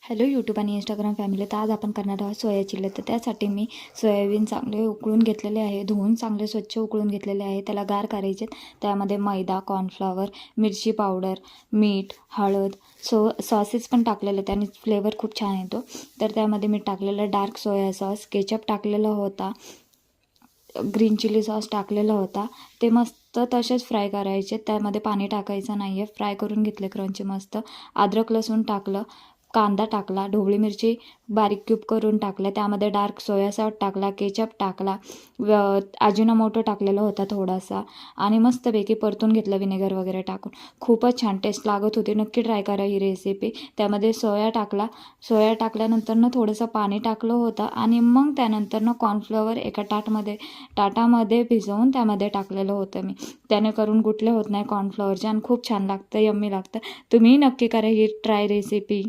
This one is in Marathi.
हॅलो यूट्यूब आणि इंस्टाग्राम फॅमिली. तर आज आपण करणार आहोत सोया चिल्ली. तर त्यासाठी मी सोयाबीन चांगले उकळून घेतलेले आहे, धुवून चांगले स्वच्छ उकळून घेतलेले आहे. त्याला गार करायचे. त्यामध्ये मैदा, कॉर्नफ्लॉवर, मिरची पावडर, मीठ, हळद, सॉसेस पण टाकलेले, त्याने फ्लेवर खूप छान येतो. तर त्यामध्ये मी टाकलेलं डार्क सोया सॉस, केचप टाकलेला होता, ग्रीन चिली सॉस टाकलेला होता. ते मस्त तसेच फ्राय करायचे, त्यामध्ये पाणी टाकायचं नाही आहे. फ्राय करून घेतले क्रंची मस्त. अद्रक लसूण टाकलं, कांदा टाकला, ढोबळी मिरची बारीक क्यूब करून टाकल्या, त्यामध्ये डार्क सोया सॉस टाकला, केचप टाकला, अजिनोमोटो टाकलेला होता थोडासा, आणि मस्तपैकी परतून घेतलं विनेगर वगैरे टाकून. खूपच छान टेस्ट लागत होती. नक्की ट्राय करा ही रेसिपी. त्यामध्ये सोया टाकल्यानंतर थोडंसं पाणी टाकलं होतं, आणि मग त्यानंतर कॉर्नफ्लॉवर एका ताटामध्ये भिजवून त्यामध्ये टाकलेलं होतं मी. त्याने करून गुठले होत नाही कॉर्नफ्लॉवरचे, आणि खूप छान लागतं, यम्मी लागतं. तुम्ही नक्की करा ही ट्राय रेसिपी.